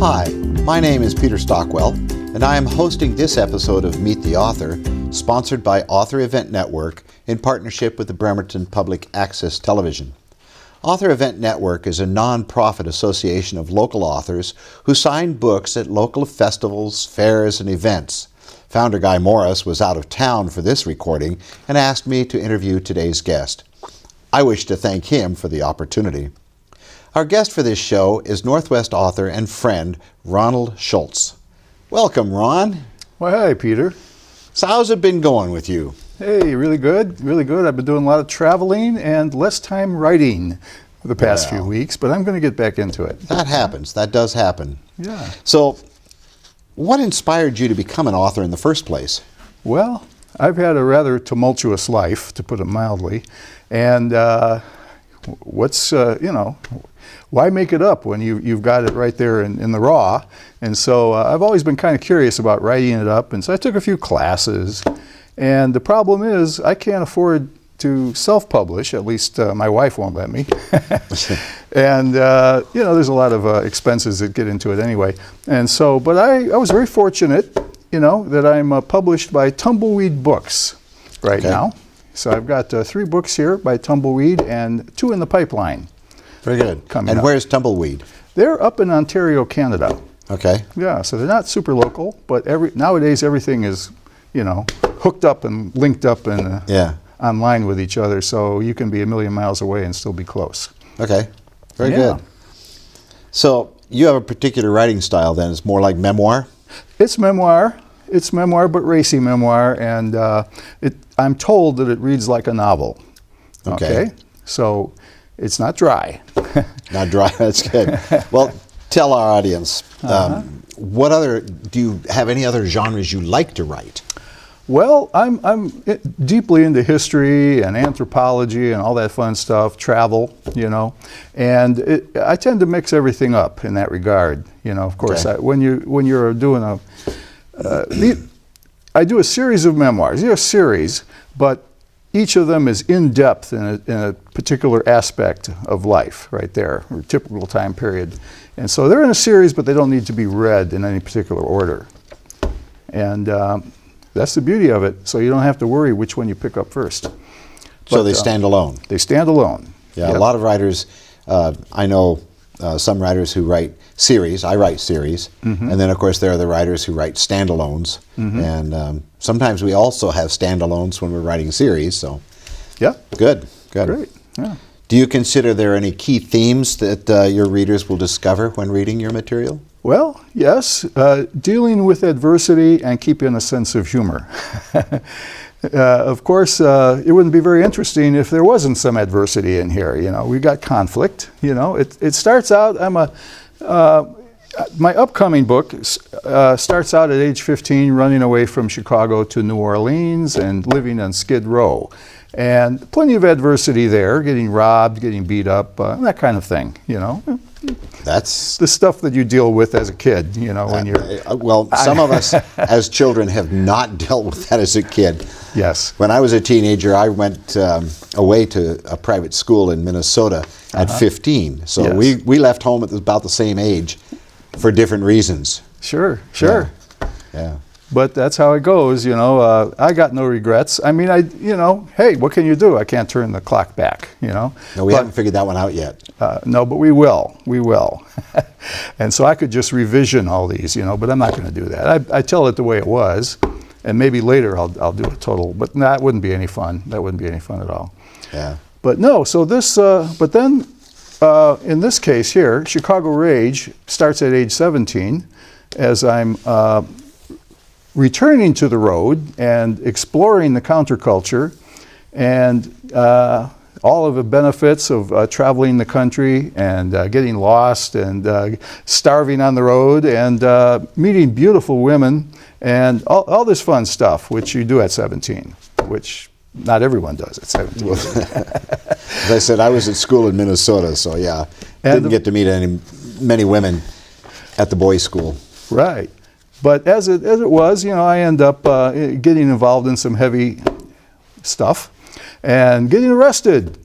Hi, my name is Peter Stockwell, and I am hosting this episode of Meet the Author, sponsored by Author Event Network in partnership with the Bremerton Public Access Television. Author Event Network is a non-profit association of local authors who sign books at local festivals, fairs, and events. Founder Guy Morris was out of town for this recording and asked me to interview today's guest. I wish to thank him for the opportunity. Our guest for this show is Northwest author and friend Ronald Schulz. Welcome, Ron. Well, hi, Peter. So how's it been going with you? Hey, really good, really good. I've been doing a lot of traveling and less time writing the past few weeks, but I'm going to get back into it. That happens. That does happen. Yeah. So, what inspired you to become an author in the first place? Well, I've had a rather tumultuous life, to put it mildly, and why make it up when you've got it right there in the raw? And so I've always been kind of curious about writing it up, and so I took a few classes. And the problem is I can't afford to self-publish, at least my wife won't let me. And there's a lot of expenses that get into it anyway. And so, but I was very fortunate, that I'm published by Tumbleweed Books right now. So I've got 3 books here by Tumbleweed and 2 in the pipeline. Very good. And where's Tumbleweed? They're up in Ontario, Canada. Okay. Yeah, so they're not super local, but nowadays everything is, hooked up and linked up and online with each other, so you can be a million miles away and still be close. Okay. Very good. So you have a particular writing style then. It's more like memoir? It's memoir. It's memoir, but racy memoir, and I'm told that it reads like a novel. Okay? So it's not dry. Not dry, that's good. Well, tell our audience, do you have any other genres you like to write? Well, I'm deeply into history and anthropology and all that fun stuff, travel, and I tend to mix everything up in that regard. Of course, when you're doing I do a series of memoirs. A series, but each of them is in depth in a particular aspect of life, right there, or typical time period. And so they're in a series, but they don't need to be read in any particular order. And that's the beauty of it. So you don't have to worry which one you pick up first. So they stand alone. They stand alone. Yeah, a lot of writers, I know some writers who write series. I write series. And then, of course, there are the writers who write standalones. And sometimes we also have standalones when we're writing series. So, good. Great. Yeah. Do you consider there are any key themes that your readers will discover when reading your material? Well, yes. Dealing with adversity and keeping a sense of humor. Of course, it wouldn't be very interesting if there wasn't some adversity in here. We've got conflict. It starts out, my upcoming book starts out at age 15, running away from Chicago to New Orleans and living on Skid Row. And plenty of adversity there, getting robbed, getting beat up, that kind of thing, That's the stuff that you deal with as a kid, when you're... some of us as children have not dealt with that as a kid. Yes. When I was a teenager, I went away to a private school in Minnesota at 15. So we left home at about the same age for different reasons. Sure. Yeah. But that's how it goes, I got no regrets. I mean, hey, what can you do? I can't turn the clock back, No, we haven't figured that one out yet. No, but we will. And so I could just revision all these, but I'm not going to do that. I tell it the way it was, and maybe later I'll do a total, but that wouldn't be any fun. That wouldn't be any fun at all. Yeah. But no, so this, but then in this case here, Chicago Rage starts at age 17 as I'm returning to the road and exploring the counterculture and all of the benefits of traveling the country and getting lost and starving on the road and meeting beautiful women and all this fun stuff, which you do at 17, which not everyone does at 17. As I said, I was at school in Minnesota, so didn't get to meet many women at the boys' school. Right. But as it was, I end up getting involved in some heavy stuff and getting arrested.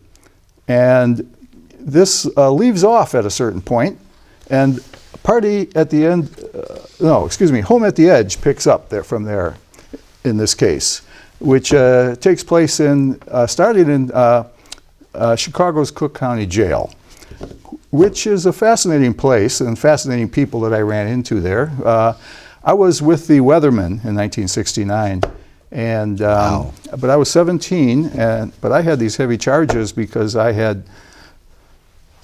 And this leaves off at a certain point. And Party at the End, Home at the Edge picks up there from there in this case, which takes place starting in Chicago's Cook County Jail, which is a fascinating place and fascinating people that I ran into there. I was with the Weathermen in 1969, and Wow. but I was 17, but I had these heavy charges because I had,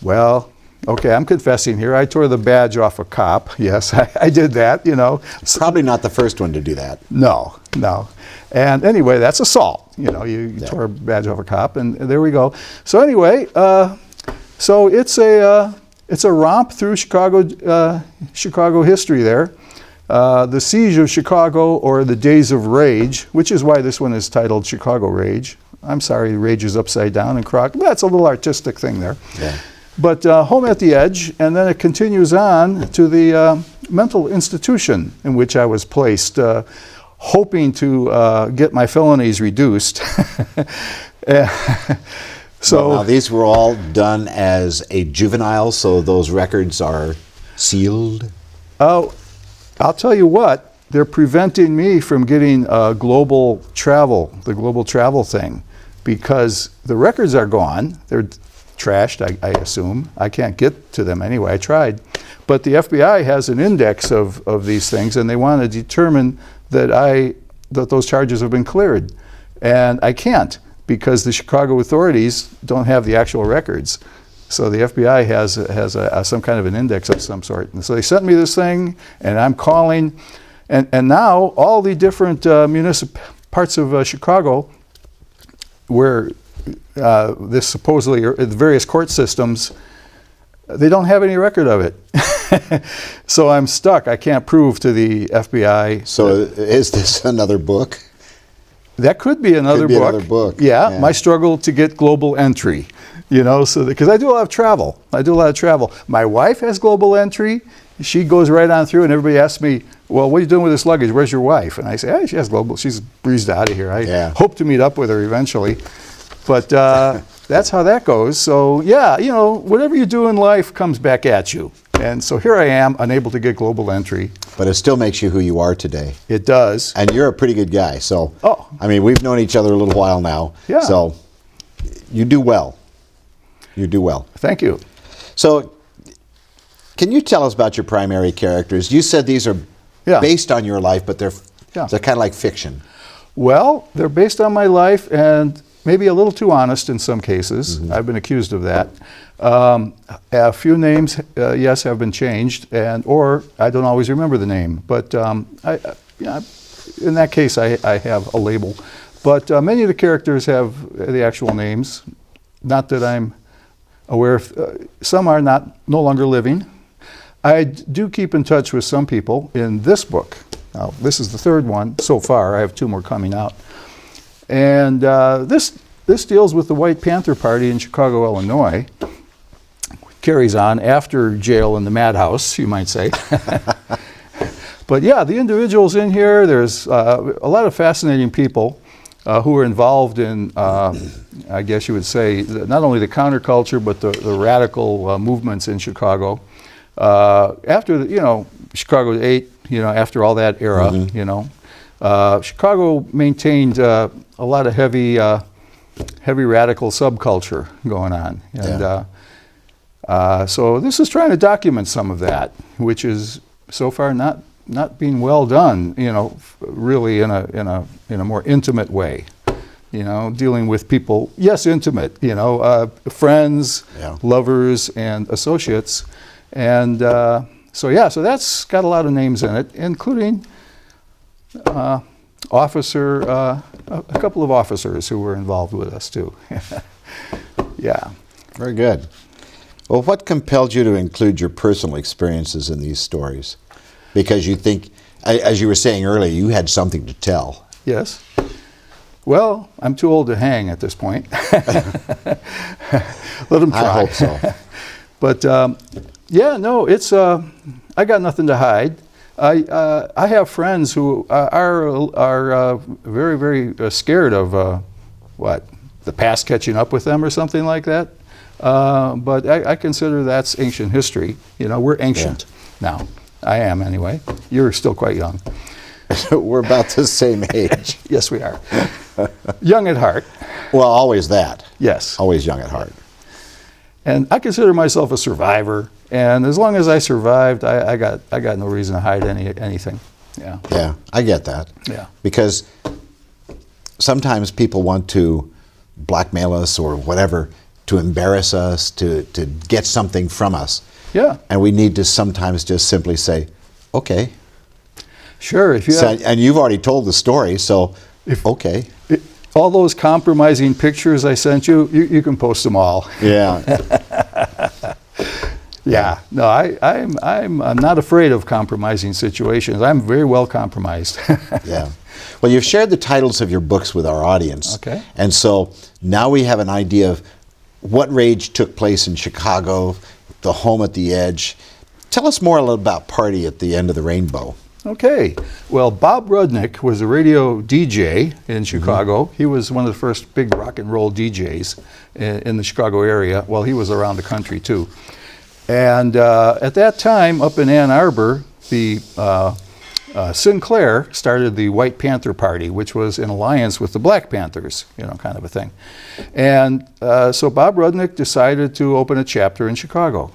well, okay, I'm confessing here. I tore the badge off a cop. Yes, I did that, you know. Probably not the first one to do that. No. And anyway, that's assault. You know, you tore a badge off a cop, and there we go. So anyway, so it's a romp through Chicago history there. The Siege of Chicago, or the Days of Rage, which is why this one is titled Chicago Rage. I'm sorry, Rage is upside down in Croc. That's a little artistic thing there. Yeah. But Home at the Edge, and then it continues on to the mental institution in which I was placed, hoping to get my felonies reduced. So Now, these were all done as a juvenile, so those records are sealed. I'll tell you what, they're preventing me from getting global travel, the global travel thing, because the records are gone. They're trashed, I assume. I can't get to them anyway. I tried. But the FBI has an index of these things, and they want to determine that those charges have been cleared. And I can't, because the Chicago authorities don't have the actual records. So the FBI has some kind of an index of some sort. And so they sent me this thing, and I'm calling. And now all the different parts of Chicago where this supposedly, or the various court systems, they don't have any record of it. So I'm stuck. I can't prove to the FBI. So is this another book? That could be another Could be book. another book. Yeah, Yeah. my struggle to get global entry. You know, so because I do a lot of travel. My wife has global entry. She goes right on through, and everybody asks me, well, what are you doing with this luggage? Where's your wife? And I say, hey, she has global. She's breezed out of here. I hope to meet up with her eventually. But that's how that goes. So, yeah, you know, whatever you do in life comes back at you. And so here I am, unable to get global entry. But it still makes you who you are today. It does. And you're a pretty good guy. So, Oh. I mean, we've known each other a little while now. Yeah. So, you do well. You do well. Thank you. So, can you tell us about your primary characters? You said these are based on your life, but they're kind of like fiction. Well, they're based on my life, and maybe a little too honest in some cases. Mm-hmm. I've been accused of that. A few names, yes, have been changed, or I don't always remember the name. But in that case, I have a label. But many of the characters have the actual names. Not that I'm aware of. Some are no longer living. I do keep in touch with some people in this book. Now, this is the third one so far. I have two more coming out. And this deals with the White Panther Party in Chicago, Illinois. Carries on after jail in the madhouse, you might say. But yeah, the individuals in here, there's a lot of fascinating people who are involved in, I guess you would say, not only the counterculture, but the radical movements in Chicago. After, Chicago 8, after all that era, Chicago maintained a lot of heavy radical subculture going on. And so this is trying to document some of that, which is so far not being well done, really in a more intimate way. Dealing with people, yes, intimate, friends, lovers, and associates. And so that's got a lot of names in it, including a couple of officers who were involved with us too. Yeah. Very good. Well, what compelled you to include your personal experiences in these stories? Because you think, as you were saying earlier, you had something to tell. Yes. Well, I'm too old to hang at this point. Let them try. I hope so. But it's I got nothing to hide. I have friends who are very, very scared of the past catching up with them or something like that. But I consider that's ancient history. We're ancient. now. I am anyway. You're still quite young. We're about the same age. Yes, we are. Young at heart. Well, always that. Yes. Always young at heart. And I consider myself a survivor. And as long as I survived, I got no reason to hide anything. Yeah. Yeah, I get that. Yeah. Because sometimes people want to blackmail us or whatever to embarrass us, to get something from us. Yeah. And we need to sometimes just simply say, okay. Sure. If you have, And you've already told the story, so okay. all those compromising pictures I sent you, you can post them all. Yeah. Yeah. No, I'm not afraid of compromising situations. I'm very well compromised. Yeah. Well, you've shared the titles of your books with our audience. Okay. And so now we have an idea of what rage took place in Chicago, the home at the edge. Tell us more a little about Party at the End of the Rainbow. Okay. Well, Bob Rudnick was a radio DJ in Chicago. He was one of the first big rock and roll DJs in the Chicago area. Well, he was around the country too. And at that time, up in Ann Arbor, the Sinclair started the White Panther Party, which was in alliance with the Black Panthers, kind of a thing. And so Bob Rudnick decided to open a chapter in Chicago.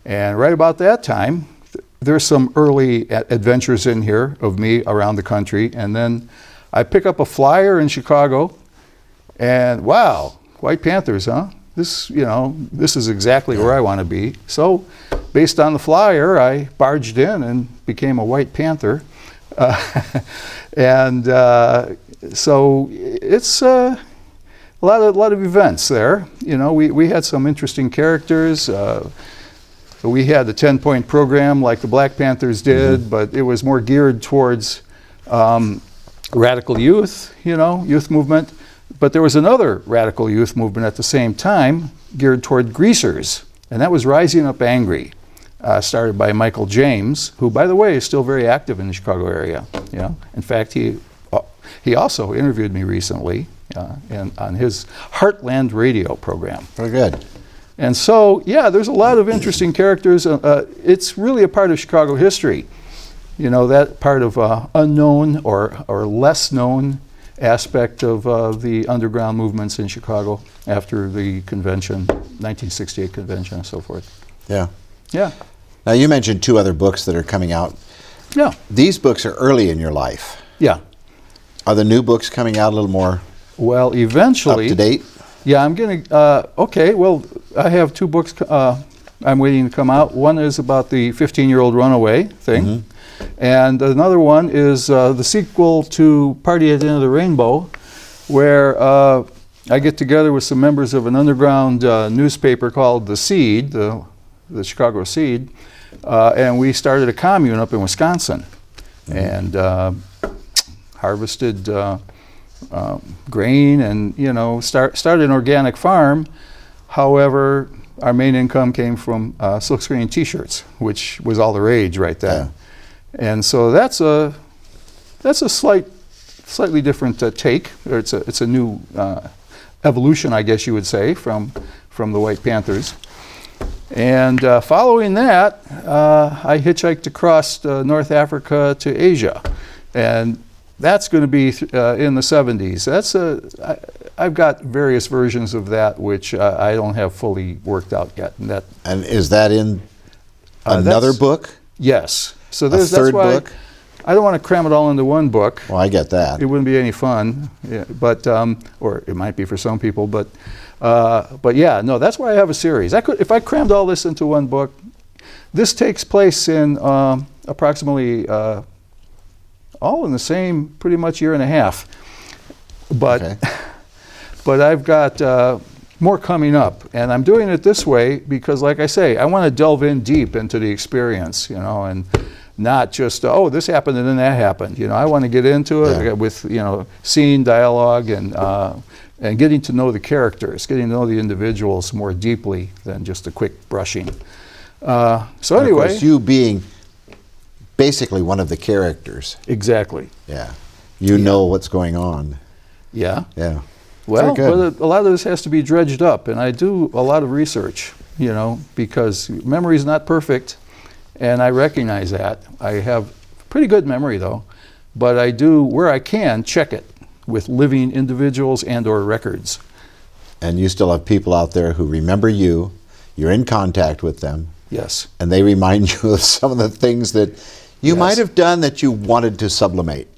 And right about that time, there's some early adventures in here of me around the country. And then I pick up a flyer in Chicago, and wow, White Panthers, huh? This is exactly where I want to be. So, based on the flyer, I barged in and became a White Panther. So it's a lot of events there. We had some interesting characters. We had a 10-point program like the Black Panthers did, but it was more geared towards radical youth, youth movement. But there was another radical youth movement at the same time geared toward greasers, and that was Rising Up Angry, started by Michael James, who, by the way, is still very active in the Chicago area. In fact, he also interviewed me recently on his Heartland radio program. Very good. And so, yeah, there's a lot of interesting characters. It's really a part of Chicago history. That part of unknown or less known aspect of the underground movements in Chicago after the convention, 1968 convention and so forth. Yeah. Yeah. Now, you mentioned 2 other books that are coming out. Yeah. These books are early in your life. Yeah. Are the new books coming out a little more Well, eventually. up to date? Yeah, I'm going to, okay, well, I have 2 books I'm waiting to come out. One is about the 15-year-old runaway thing. And another one is the sequel to Party at the End of the Rainbow, where I get together with some members of an underground newspaper called The Seed, the Chicago Seed, and we started a commune up in Wisconsin, and harvested grain and started an organic farm. However, our main income came from silkscreen T-shirts, which was all the rage right then. Yeah. And so that's a slightly different take, or it's a new evolution, I guess you would say, from the White Panthers. And following that, I hitchhiked across North Africa to Asia, and that's going to be in the 70s. I've got various versions of that which I don't have fully worked out yet. And is that in another book? Yes. So A that's third why book? I don't want to cram it all into one book. Well, I get that. It wouldn't be any fun, but or it might be for some people. But yeah, no, that's why I have a series. If I crammed all this into one book. This takes place in approximately all in the same pretty much year and a half. But Okay. but I've got more coming up, and I'm doing it this way because, like I say, I want to delve in deep into the experience, and not just this happened and then that happened. I want to get into it with scene, dialogue, and getting to know the characters, getting to know the individuals more deeply than just a quick brushing. So And anyway, of course, you being basically one of the characters. exactly. Yeah. You know what's going on. Yeah. Yeah. Well, Very good. but a lot of this has to be dredged up, and I do a lot of research, because memory is not perfect, and I recognize that. I have pretty good memory though, but I do, where I can, check it with living individuals and or records. And you still have people out there who remember you, you're in contact with them. Yes. And they remind you of some of the things that you Yes. might have done that you wanted to sublimate.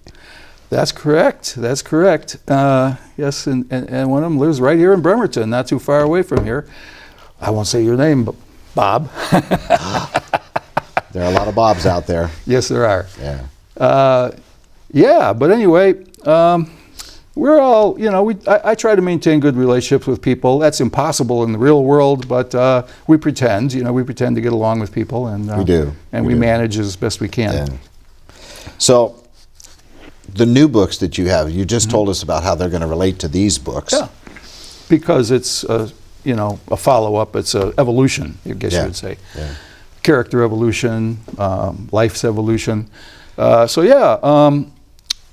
That's correct. That's correct. Yes, and one of them lives right here in Bremerton, not too far away from here. I won't say your name, but Bob. There are a lot of Bobs out there. Yes, there are. Yeah. Yeah, but anyway, we're all, I try to maintain good relationships with people. That's impossible in the real world, but we pretend, we pretend to get along with people. And we do. And we manage as best we can. Yeah. So, the new books that you have, you just told us about how they're going to relate to these books. Yeah, because it's, a follow-up. It's an evolution, I guess you would say. Yeah. Character evolution, life's evolution.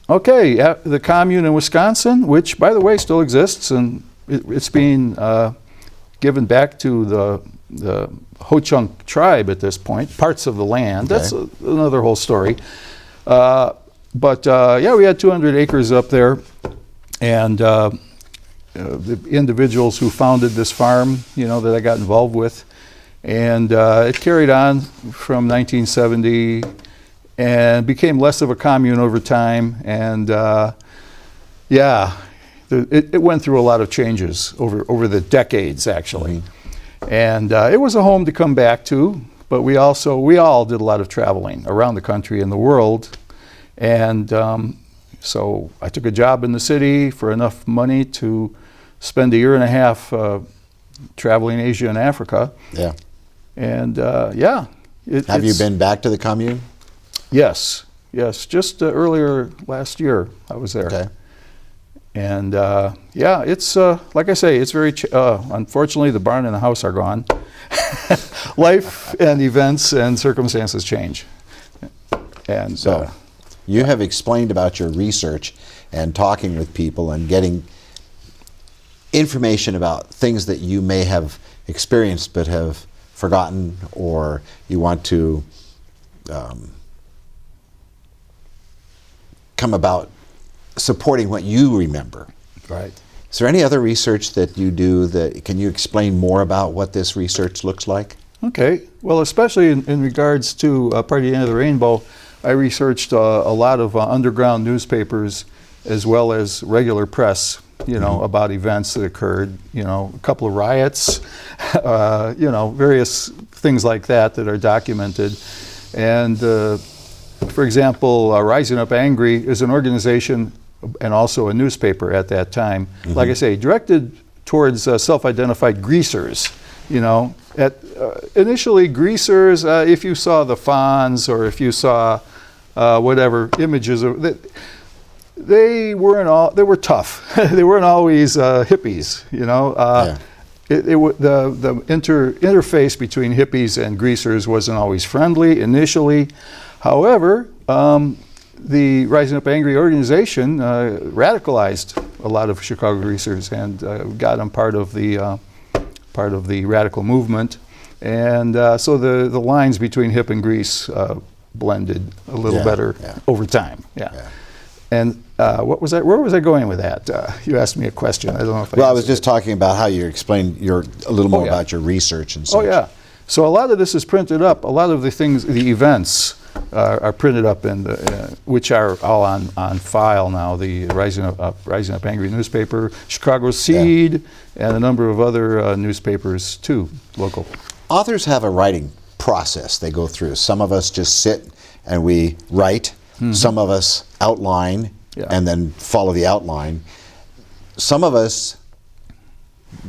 Okay, the commune in Wisconsin, which, by the way, still exists, and it's being given back to the Ho-Chunk tribe at this point, parts of the land. Okay. That's another whole story. But we had 200 acres up there, and the individuals who founded this farm, that I got involved with, and it carried on from 1970 and became less of a commune over time, and it went through a lot of changes over the decades, actually. And it was a home to come back to, but we all did a lot of traveling around the country and the world. And so I took a job in the city for enough money to spend a year and a half traveling Asia and Africa. Yeah. And Have you been back to the commune? Yes. Just earlier last year I was there. Okay. And it's like I say, it's very. Unfortunately, the barn and the house are gone. Life and events and circumstances change. And so, you have explained about your research and talking with people and getting information about things that you may have experienced but have forgotten, or you want to come about supporting what you remember. Right. Is there any other research that you do can you explain more about what this research looks like? Okay. Well, especially in regards to Part of the End of the Rainbow, I researched a lot of underground newspapers as well as regular press, about events that occurred, a couple of riots, various things like that are documented. And for example, Rising Up Angry is an organization and also a newspaper at that time, like I say, directed towards self-identified greasers. Initially greasers, if you saw the Fonz or if you saw whatever images of they were tough. They weren't always hippies, The interface between hippies and greasers wasn't always friendly initially. However, the Rising Up Angry organization radicalized a lot of Chicago greasers and got them part of the radical movement, and so the lines between hip and grease blended a little better over time. Yeah. And what was that? Where was I going with that? You asked me a question. I don't know if I was just talking about how you explained a little more about your research and such. Oh yeah. So a lot of this is printed up. A lot of the events are printed up in which are all on file now. The Rising Up Angry newspaper, Chicago Seed, and a number of other newspapers too, local. Authors have a writing process they go through. Some of us just sit and we write. Some of us outline and then follow the outline. Some of us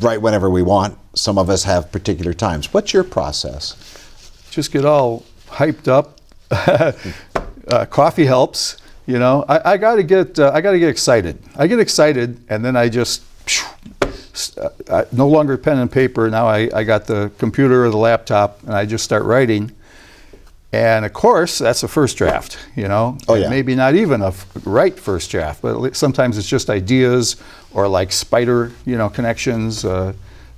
write whenever we want. Some of us have particular times. What's your process? Just get all hyped up. Coffee helps. I got to get excited. I get excited, and then I just no longer pen and paper. Now I got the computer or the laptop, and I just start writing. And of course, that's a first draft, Maybe not even a right first draft, but sometimes it's just ideas or like spider, connections,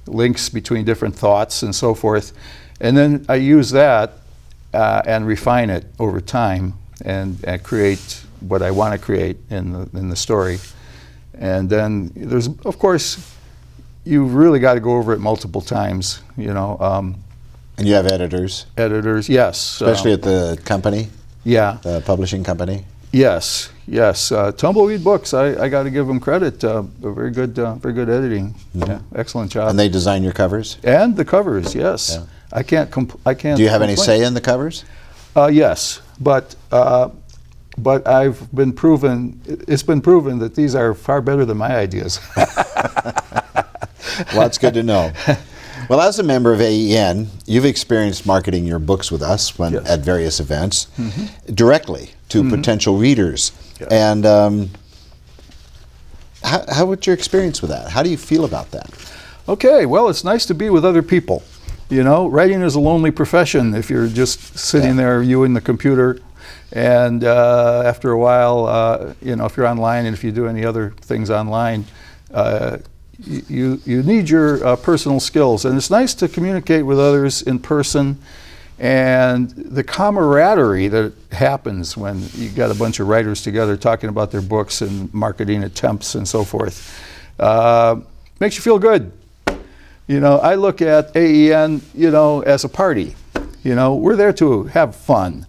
links between different thoughts and so forth. And then I use that and refine it over time and create what I want to create in the story. And then there's, of course, you've really got to go over it multiple times, you know. And you have editors? Editors, yes. Especially at the company? Yeah. The publishing company? Yes, yes. Tumbleweed Books, I got to give them credit. Very good editing. Mm-hmm. Yeah, excellent job. And they design your covers? And the covers, yes. Yeah. I can't. Do you have any say in the covers? Yes, but I've been proven. It's been proven that these are far better than my ideas. Well, that's good to know. Well, as a member of AEN, you've experienced marketing your books with us Yes. at various events directly to potential readers. Yeah. And what's your experience with that? How do you feel about that? Okay, well, it's nice to be with other people. You know, writing is a lonely profession if you're just sitting there, you and the computer. And after a while, you know, if you're online and if you do any other things online, you need your personal skills. And it's nice to communicate with others in person. And the camaraderie that happens when you got a bunch of writers together talking about their books and marketing attempts and so forth makes you feel good. You know, I look at AEN, you know, as a party. You know, we're there to have fun.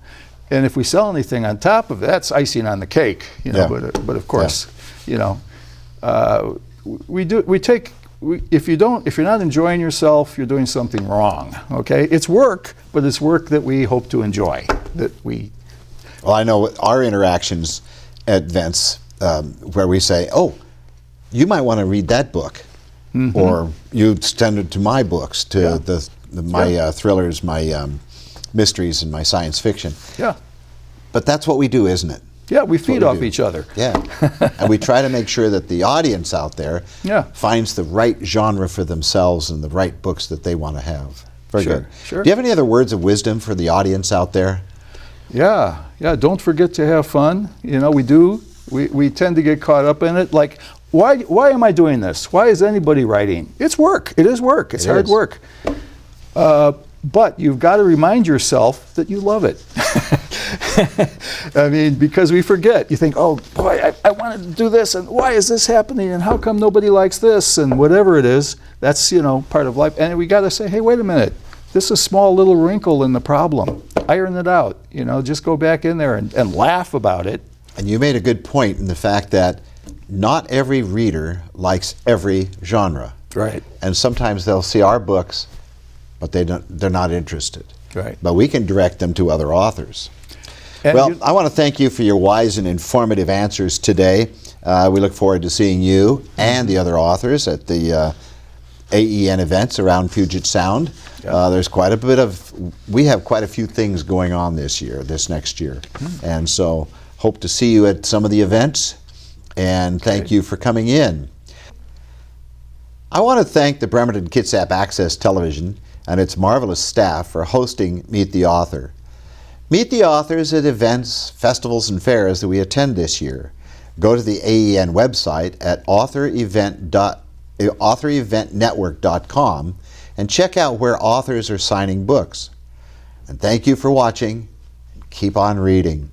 And if we sell anything on top of it, that's icing on the cake. You know, but of course, you know, if you're not enjoying yourself, you're doing something wrong. Okay, it's work, but it's work that we hope to enjoy. Well, I know our interactions at events where we say, "Oh, you might want to read that book," or you send it to my books, to my thrillers, my mysteries, and my science fiction. Yeah. But that's what we do, isn't it? Yeah, we feed off each other. Yeah. And we try to make sure that the audience out there finds the right genre for themselves and the right books that they want to have. Very good. Sure. Do you have any other words of wisdom for the audience out there? Yeah. Don't forget to have fun. You know, we do. We tend to get caught up in it. Like, why am I doing this? Why is anybody writing? It's work. It is work. It's hard work. But you've got to remind yourself that you love it. I mean, because we forget. You think, oh boy, I wanted to do this, and why is this happening, and how come nobody likes this, and whatever it is, that's, you know, part of life. And we got to say, hey, wait a minute, this is a small little wrinkle in the problem. Iron it out, you know, just go back in there and laugh about it. And you made a good point in the fact that not every reader likes every genre. Right. And sometimes they'll see our books, but they're not interested. Right. But we can direct them to other authors. And well, I want to thank you for your wise and informative answers today. We look forward to seeing you and the other authors at the AEN events around Puget Sound. There's quite a bit we have quite a few things going on this next year. And so hope to see you at some of the events, and thank you for coming in. I want to thank the Bremerton Kitsap Access Television and its marvelous staff for hosting Meet the Author. Meet the authors at events, festivals, and fairs that we attend this year. Go to the AEN website at authoreventnetwork.com and check out where authors are signing books. And thank you for watching. Keep on reading.